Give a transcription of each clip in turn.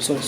Sorry.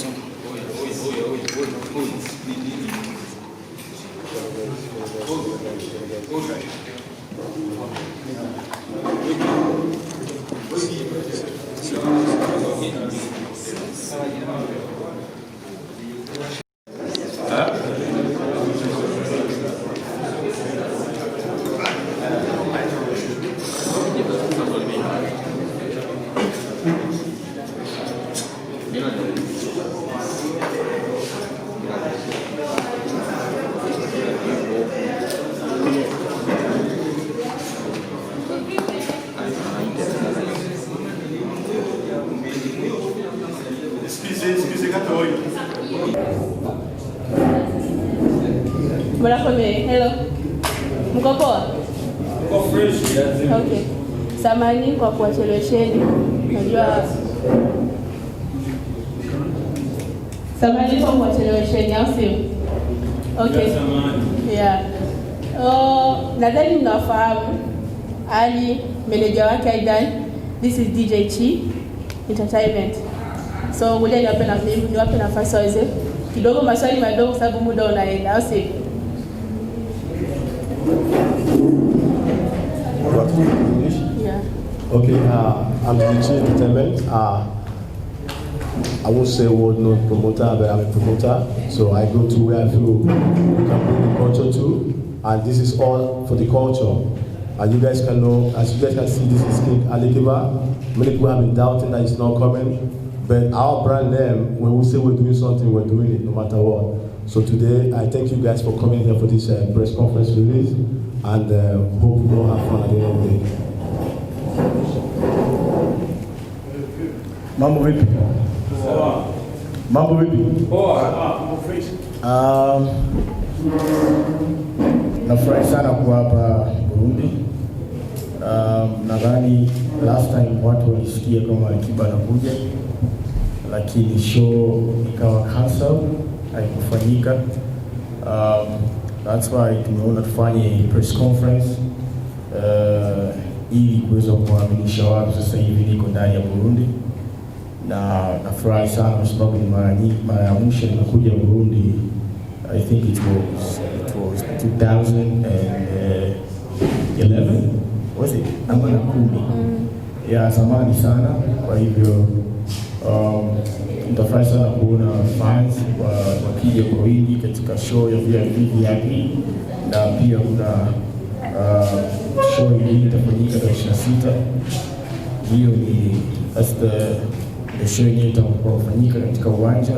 Hello. Mko poa? Mko fresh. Okay. Samahani kwa kuwachelewesheni. Najua samahani kwa kuwachelewesheni au sio? Okay. Yeah. Nadhani mnafahamu Ali, meneja wake Aidan. This is DJ Chi Entertainment. So ngoja niwape nafasi waweze kidogo maswali madogo sababu muda unaenda au sio? Yeah. Okay, I'm DJ Entertainment. I won't say word no promoter, but I'm a promoter. So I go to where I feel you can bring the culture to, and this is all for the culture. And you guys can know, as you guys can see, this is King ALIKIBA. Many people have been doubting that it's not coming, but our brand name, when we say we're doing something, we're doing it no matter what. So today, I thank you guys for coming here for this press conference release, and hope we all have fun at the end of the day. Mambo vipi? Mambo vipi? Nafurahi sana kuwa hapa Burundi. Nadhani last time watu walisikia kama ALIKIBA anakuja, lakini show ikawa cancel, haikufanyika. That's why tumeona tufanye press conference ili kuweza kuwaaminisha watu sasa hivi niko ndani ya Burundi, na nafurahi sana kwa sababu ni mara ya mwisho nimekuja Burundi. I think it was 2011, was it? Ama na 10. Ya zamani sana. Kwa hivyo nitafurahi sana kuona fans wakija kwa wingi katika show ya VIP, na pia kuna show hii itafanyika tarehe 26. Hiyo ni the show yenyewe itafanyika katika uwanja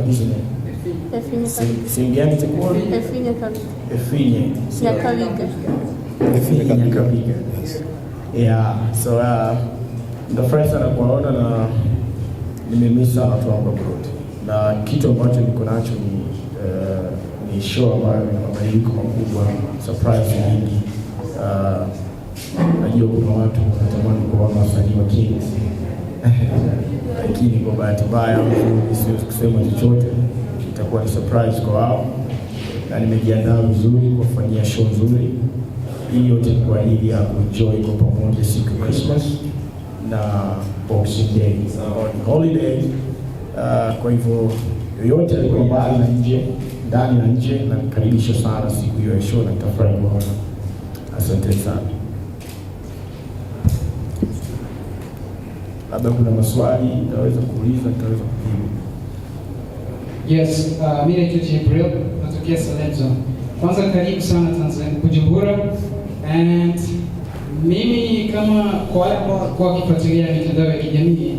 Singiani itakuwa Nyakabiga. Yeah, so nitafurahi sana kuwaona na nimemisa watu wangu Burundi, na kitu ambacho niko nacho ni show ambayo ina mabadiliko makubwa, surprise nyingi. Najua kuna watu wanatamani kuona wasanii wa Kings lakini kwa bahati mbaya siwezi kusema chochote. Itakuwa ni surprise kwa wao, na nimejiandaa vizuri kufanyia show nzuri. Hii yote kwa ajili ya kuenjoy kwa pamoja siku ya Christmas na Boxing Day on holiday. Kwa hivyo yoyote alikuwa mbali na nje, ndani na nje, na nikaribisha sana siku hiyo ya show, na nitafurahi kuona. Asante sana. Labda kuna maswali nitaweza kuuliza, nitaweza kujibu. Yes, mimi naitwa Jibril, natokea Salemzo. Kwanza karibu sana Tanzania, Bujumbura. And mimi kama kwa kifuatilia mitandao ya kijamii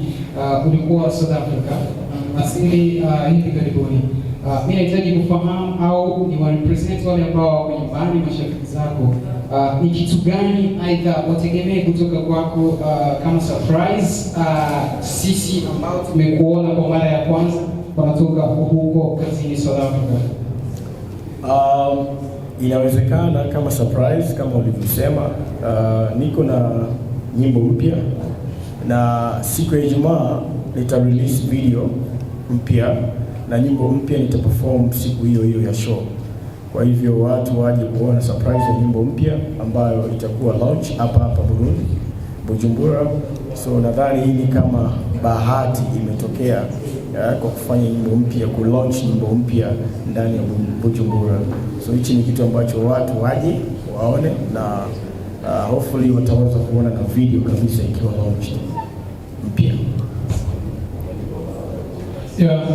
ulikuwa South Africa asili hivi karibuni. Mimi nahitaji kufahamu au ni represent wale ambao wako nyumbani, mashabiki zako, ni kitu gani aidha wategemee kutoka kwako kama surprise, sisi ambao tumekuona kwa mara ya kwanza wanatoka huko kazini South Africa? Inawezekana kama surprise kama ulivyosema. Niko na nyimbo mpya na siku ya Ijumaa nita release video mpya na nyimbo mpya nitaperform siku hiyo hiyo ya show. Kwa hivyo watu waje kuona surprise ya nyimbo mpya ambayo itakuwa launch hapa Burundi, Bujumbura. So nadhani hii ni kama bahati imetokea kwa kufanya nyimbo mpya, ku launch nyimbo mpya ndani ya Bujumbura. So hichi ni kitu ambacho watu waje waone na hopefully wataweza kuona na video kabisa ikiwa launched mpya.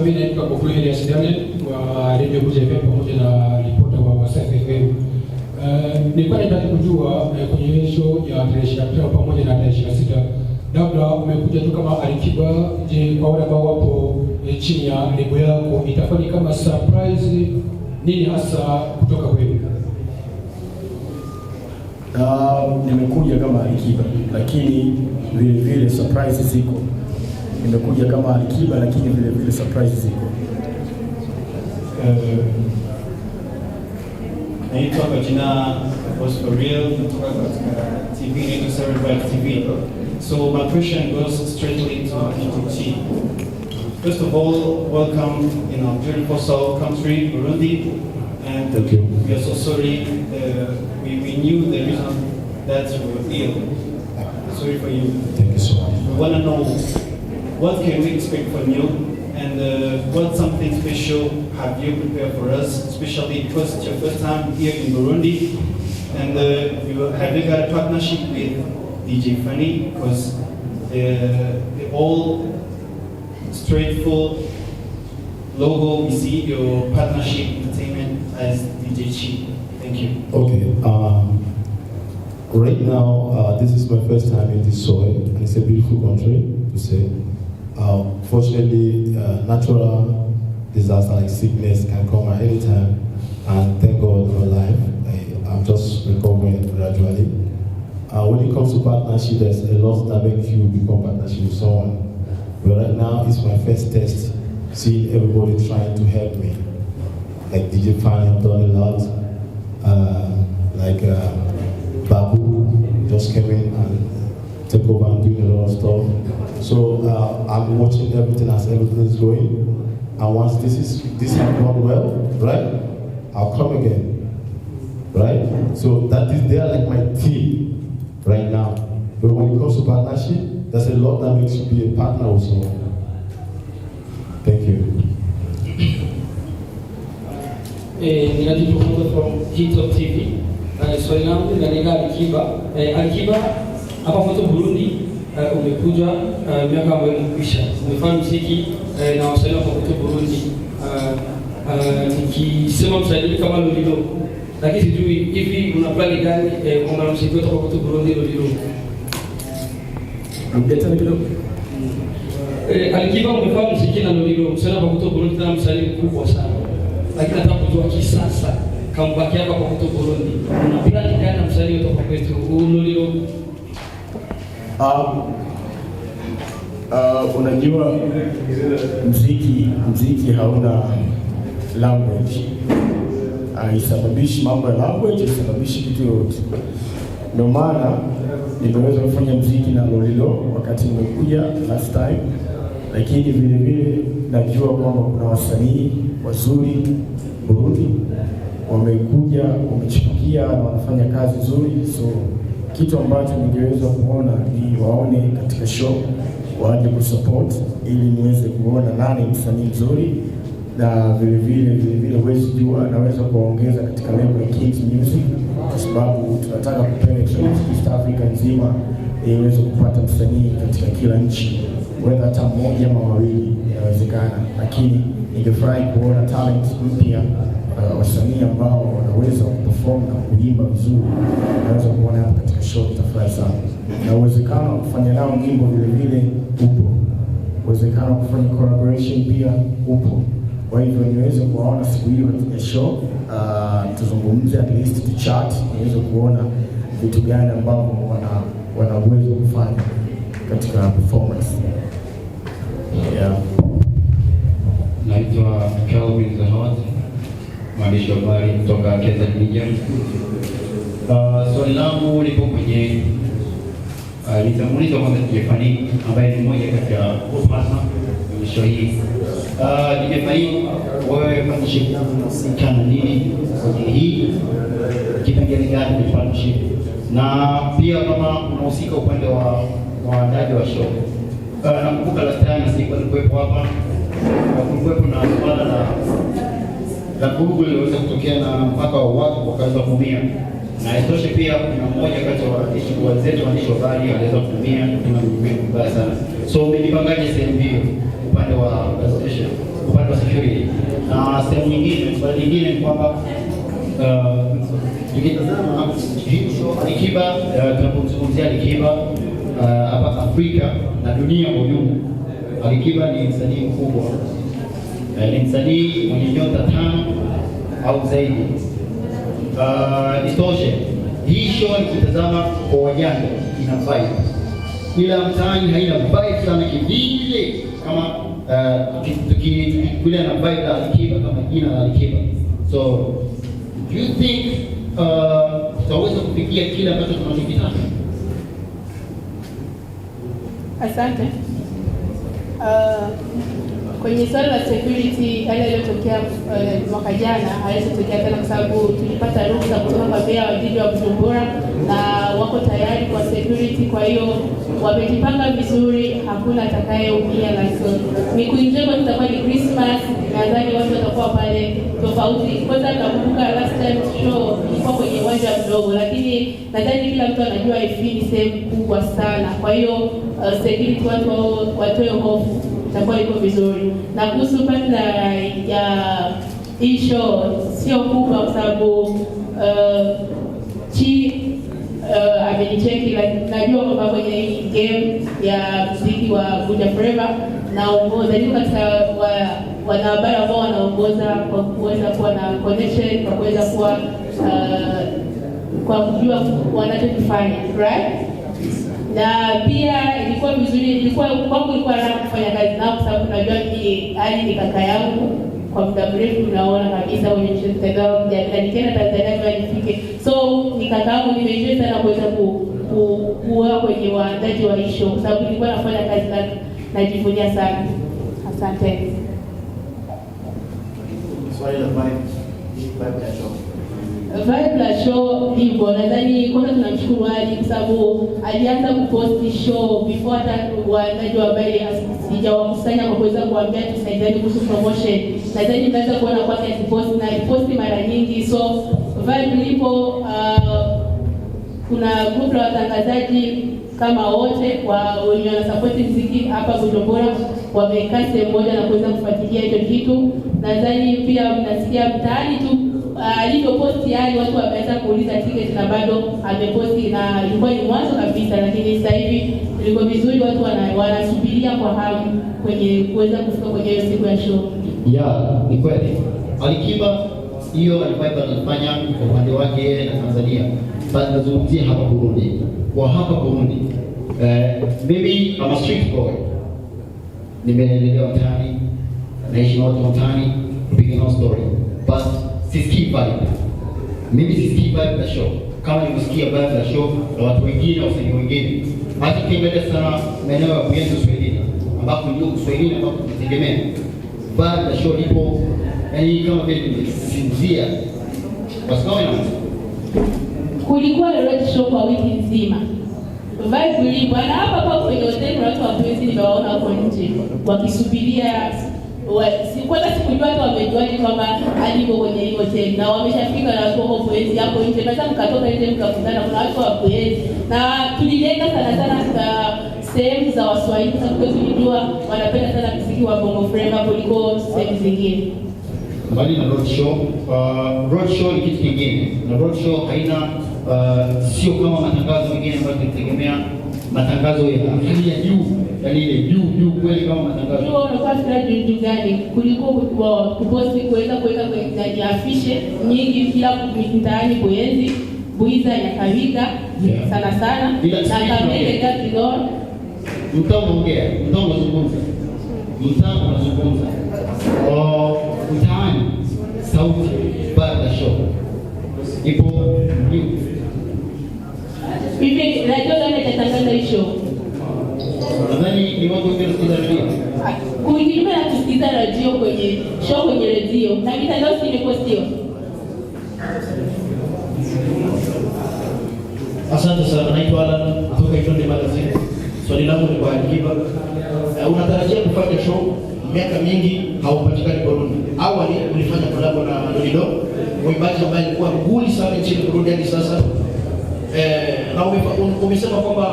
Mimi naitwa kwa kweli ya Daniel wa Radio Bujebe pamoja na ripota wa Wasani FM. Nilikuwa nataka kujua kwenye show ya tarehe 25 pamoja na tarehe 26, labda umekuja tu kama ALIKIBA. Je, kwa wale ambao wapo chini ya lebo yako itakuwa ni kama surprise, nini hasa kutoka kwenu? Nimekuja kama ALIKIBA lakini vile surprise ziko. Nimekuja kama ALIKIBA lakini vile surprise ziko. Naitwa kwa jina was for real, natoka katika TV, Nico TV. So my question goes straightly to Nilikuwa. First of all, welcome in our beautiful South country, Burundi. And thank you. We are so sorry. We knew the reason that you were ill. Sorry for you. Thank you so much. We want to know what can we expect from you, and what something special have you prepared for us, especially because it's your first time here in Burundi, and have you got a partnership with DJ Funny, because the all straightforward logo, we see your partnership entertainment as DJ Chi. Thank you. Okay. Right now, this is my first time in this soil, and it's a beautiful country to say. Fortunately, natural disaster like sickness can come at any time, and thank God I'm alive. I'm just recovering gradually. When it comes to partnership, there's a lot that makes you become partnership with someone. But right now, it's my first test, seeing everybody trying to help me. Like DJ Fan have done a lot, Babu just came in and took over and doing a lot of stuff. So I'm watching everything as everything is going. And once this has gone well, right, I'll come again, right? So they are like my team right now. But when it comes to partnership, there's a lot that makes you be a partner with someone. Thank you. Nilikuwa from Hito TV. Swali langu linalenga ALIKIBA. ALIKIBA hapa kwetu Burundi umekuja miaka ambayo imekwisha. Umefanya muziki na wasanii hapa kwetu Burundi. Nikisema msanii kama Lolilo. Lakini sijui hivi una plan gani kwa muziki wetu hapa kwetu Burundi Lolilo? Mgetani kidogo. ALIKIBA umefanya muziki na Lolilo, msanii hapa kwetu Burundi na msanii mkubwa sana. Lakini nataka kujua kisasa comeback yako kwa kwetu Burundi. Una plan gani na msanii wetu hapa kwetu Lolilo? Unajua mziki hauna language. Haisababishi mambo ya language, haisababishi kitu yote. Ndio maana nimeweza kufanya mziki na Lolilo wakati nimekuja last time. Lakini vile najua kwamba kuna wasanii wazuri Burundi wamekuja, wamechipukia na wanafanya kazi nzuri. So kitu ambacho ningeweza kuona ni waone katika show, waje kusupport ili niweze kuona nani msanii mzuri, na vile huwezi jua naweza kuongeza katika level ya Kings Music, kwa sababu tunataka kupenetrate East Africa nzima ili iweze kupata msanii katika kila nchi, whether hata mmoja ama wawili inawezekana. Lakini ningefurahi kuona talent mpya, wasanii ambao wanaweza kuperform na kuimba vizuri, naweza kuona hapa katika show. Itafurahi sana, na uwezekano wa kufanya nao nyimbo vile upo, uwezekano wa kufanya collaboration pia upo. Kwa hivyo niweze kuwaona siku hiyo katika show, tuzungumze at least to chat, niweze kuona vitu gani ambavyo wana uwezo kufanya katika performance. Yeah. Naitwa Kelvin Zahot, mwandishi wa habari kutoka Keza Media. Swali langu lipo kwenye nitamuuliza kwanza Jefani ambaye ni mmoja kati ya partner kwenye show hii. Jefani, wewe partnership kana nini kwenye hii? Kipengele gani kwenye partnership? Na pia kama unahusika upande wa waandaji wa show. Nakumbuka last time sikuwa nilikuwepo hapa. Kulikuwepo na swala la Google iliweza kutokea na mpaka watu wakaweza kuumia. Na itoshe pia kuna mmoja kati ya wazetu waandishi wa habari aliweza kuumia vibaya sana. So umenipangaje sehemu hiyo upande wa presentation, upande wa security? Na sehemu nyingine ni kwamba tukitazama hii show ALIKIBA, tunapozungumzia ALIKIBA hapa Afrika na dunia kwa ujumla, ALIKIBA ni msanii mkubwa, ni msanii mwenye nyota 5 au zaidi. Isitoshe, hii show nikitazama kwa wajanja ina vibe, ila mtaani haina vibe sana kivile kama tukikulia na vibe la ALIKIBA kama jina la ALIKIBA. So do you think tutaweza kufikia kile ambacho tunachokitaka? Asante. Kwenye swala la security, yale yaliyotokea mwaka jana hayatotokea tena, kwa sababu tulipata ruhusa kutoka kwa Bea wa jiji wa Bujumbura na wako tayari kwa security. Kwa hiyo wamejipanga vizuri, hakuna atakayeumia. Ni kuingia tutakuwa ni Christmas, nadhani watu watakuwa pale tofauti. Kwanza nakumbuka last time show ilikuwa kwenye uwanja mdogo, lakini nadhani kila mtu anajua ni sehemu kubwa sana. Kwa hiyo security watu watoe hofu, itakuwa iko vizuri. Na kuhusu pande ya hii show sio kubwa kwa sababu amenicheki, najua kwamba kwenye hii game ya muziki wa Buja Forever naongoza, niko katika wanahabari ambao wanaongoza kwa kuweza kuwa na connection, kwa kuweza kuwa kwa kujua wanachokifanya, right? Na pia ilikuwa vizuri, ilikuwa raha kufanya kazi nao kwa sababu najua ni kaka yangu kwa muda mrefu, unaona kabisa kwenye mtandao kijamii, nikienda Tanzania kwa nifike. So ni kaka yangu, nimeenjoy sana kuweza kuwa kwenye waandaji wa show kwa sababu nilikuwa nafanya kazi na najivunia sana. Asante. Swali la vibe ya show. Vibe la show hivyo, nadhani kwanza tunamshukuru Ali kwa sababu alianza kuposti show before hata waandaji wa habari sijawakusanya kwa kuweza kuambia tusaidiane kuhusu promotion. Nadhani mnaweza kuona kwake akiposti na aliposti mara nyingi. So vibe lipo, kuna group la watangazaji kama wote wenye wanasupport muziki hapa Bujumbura wamekaa sehemu moja na kuweza kufuatilia hicho kitu. Nadhani pia mnasikia mtaani tu alivyoposti hali watu wameweza kuuliza ticket na bado ameposti, na ilikuwa ni mwanzo kabisa, lakini sasa hivi ilikuwa vizuri, watu wanasubiria kwa hamu kwenye kuweza kufika kwenye hiyo siku ya show. Yeah, ni kweli. ALIKIBA hiyo alikuwa anafanya kwa upande wake na Tanzania. Basi nazungumzia hapa Burundi. Kwa hapa Burundi, mimi I'm a street boy. Nimelelewa mtaani, naishi na watu mtaani, big no story. But sisikii vibe. Mimi sisikii vibe la show. Kama nimesikia vibe la show na watu wengine, wasanii wengine. Hata kiangalia sana maeneo ya kuenzi Uswahilini, ambapo ndio Uswahilini ambapo tunategemea. Vibe la show lipo, yani kama vile nimesinzia. What's going on? Kulikuwa road show kwa wiki nzima. Vibe lipo. Na hapa kwenye hoteli watu wapenzi nimewaona hapo nje wakisubiria. Kwanza sikujua hata wamejuaje kwamba alipo kwenye hiyo hoteli, na wameshafika na watu hapo poezi hapo nje. Sasa mkatoka nje mkakutana, kuna watu wa poezi, na tulilenga sana kwa sehemu za Waswahili kwa sababu tulijua wanapenda sana muziki wa Bongo Flava kuliko sehemu zingine. Mbali na road show ni kitu kingine. Na road show haina sio kama matangazo mengine ambayo tunategemea matangazo ya hali ya juu, yani ile juu kweli kama matangazo. Hiyo unakuwa fikra juu gani kuliko kuposti kuweka kwenye afishe nyingi kila mtaani kuenzi buiza ya kawiga sana sana na kamele gati no mtaongea mtaani sauti baada show ipo juu hivi radio gani itatangaza hiyo? Nadhani ni watu wengi wanasikiza radio. Kuingia na kusikiza radio kwenye show kwenye radio na mitandao si imepostiwa. Asante sana, naitwa Alan kutoka Itondi Magazine. Swali langu ni kwa ALIKIBA. Unatarajia kufanya show miaka mingi haupatikani Burundi. Awali ulifanya collabo na Nilikuwa, mwimbaji ambaye alikuwa nguli sana nchini Burundi hadi sasa. Na umesema kwamba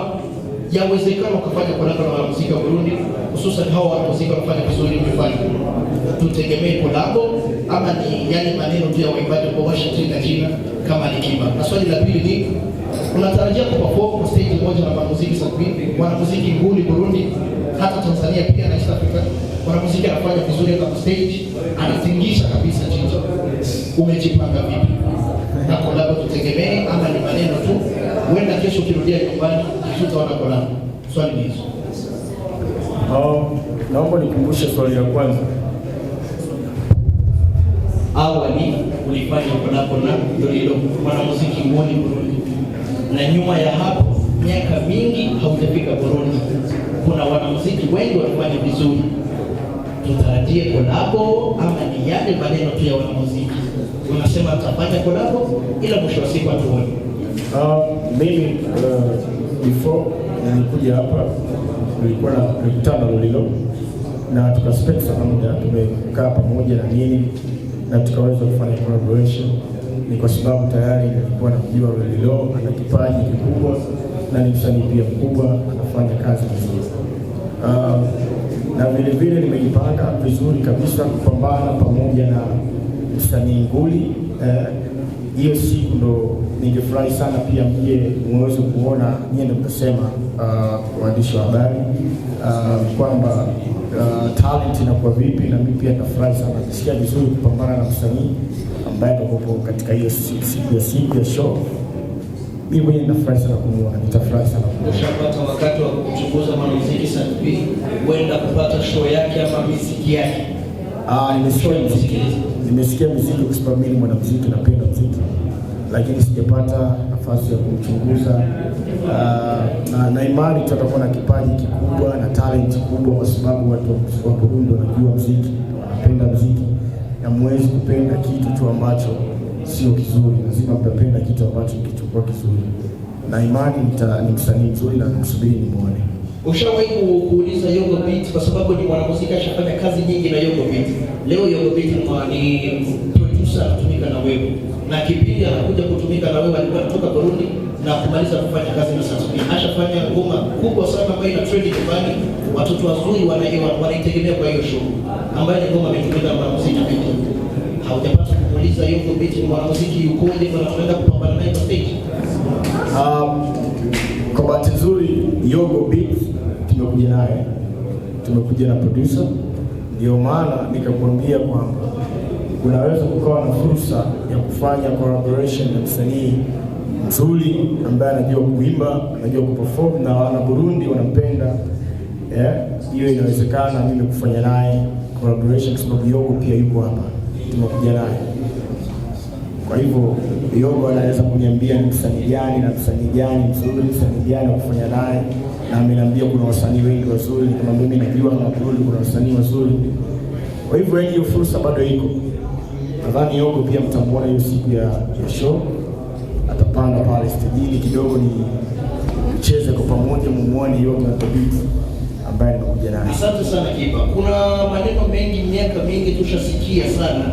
yawezekana ukafanya collabo na muziki wa Burundi, hususan hao wa muziki wanafanya vizuri mfano. Tutegemee collabo ama ni yale maneno tu ya waimbaji kwa Washington na jina kama ALIKIBA. Na swali la pili ni unatarajia kuperform kwa stage moja na muziki safi, mwanamuziki nguli Burundi hata Tanzania pia na East Africa. Mwanamuziki anafanya vizuri hata stage, anatingisha kabisa jicho. Umejipanga vipi? Na collabo tutegemee ama ni maneno tu? Huenda kesho ukirudia nyumbani tutaona collabo. Swali ni hizo. Naomba nikumbushe swali la kwanza. Awali ulifanya collabo na mwanamuziki nguli Burundi. Na nyuma ya hapo miaka mingi haujafika Burundi. Kuna wanamuziki wengi wanafanya vizuri. Tutarajie collabo ama ni yale maneno tu ya wanamuziki? Unasema tutafanya collabo ila mwisho wa siku atuone. Mimi before nilikuja hapa nilikuwa na mkutano Lolilo na tukaspend sana muda tumekaa pamoja na nini na tukaweza kufanya collaboration. Ni kwa sababu tayari nilikuwa namjua Lolilo, ana kipaji kikubwa na ni msanii pia mkubwa, anafanya kazi vizuri. Na vile vile nimejipanga vizuri kabisa kupambana pamoja na msanii nguli. Hiyo siku ndo ningefurahi sana pia mje muweze kuona, nyie ndio mtasema waandishi wa habari kwamba talent inakuwa vipi, na mimi pia nitafurahi sana kusikia vizuri kupambana na msanii ambaye ndio katika hiyo siku ya show. Mimi mwenyewe nitafurahi sana kumuona, nitafurahi sana kumuona. Ushapata wakati wa kuchunguza mwanamuziki Sangiza, huenda kupata show yake ama muziki yake? Nimesikia muziki kwa sababu mimi mwanamuziki, napenda muziki, lakini sijapata nafasi ya kumchunguza. Na imani tutakuwa na kipaji kikubwa na talent kubwa, kwa sababu watu wa Burundi wanajua muziki, wanapenda muziki, na mwezi kupenda kitu tu ambacho sio kizuri, lazima mtapenda kitu ambacho kichukua kizuri. Na imani ni msanii mzuri na nimsubiri nimuone. Ushawahi kuuliza Yogo Beat kwa sababu ni mwanamuziki ashafanya kazi nyingi na Yogo Beat. Leo Yogo Beat ni producer anatumika na wewe. Na kipindi anakuja kutumika na wewe alikuwa anatoka Burundi na kumaliza kufanya kazi na Sangiza. Ashafanya ngoma kubwa sana ambayo ina trend nyumbani. Watoto wazuri wanaitegemea kwa hiyo show. Ambayo ni ngoma imetumika na mwanamuziki pekee. Haujapata kumuuliza Yogo Beat ni mwanamuziki yukoje kwa tunaenda kupambana naye kwa stage? Kwa bahati nzuri Yogo Beat tumekuja na producer, ndio maana nikakwambia kwamba unaweza kukawa na fursa ya kufanya collaboration na msanii mzuri ambaye anajua kuimba, anajua kuperform na wana Burundi wanampenda. Hiyo inawezekana mimi kufanya naye collaboration kwa sababu Yogo pia yuko hapa, tumekuja naye. Kwa hivyo Yogo anaweza kuniambia ni msanii gani na msanii gani mzuri, msanii gani wa kufanya naye, na ameniambia kuna wasanii wengi wazuri kama mimi najua na Burundi kuna wasanii wazuri. Kwa hivyo hiyo fursa bado iko. Nadhani Yogo pia mtamwona hiyo siku ya show, atapanda pale stage kidogo ni cheze kwa pamoja, mumuone Yogo na Beat ambaye nimekuja naye. Asante sana Kiba. Kuna maneno mengi miaka mingi tushasikia sana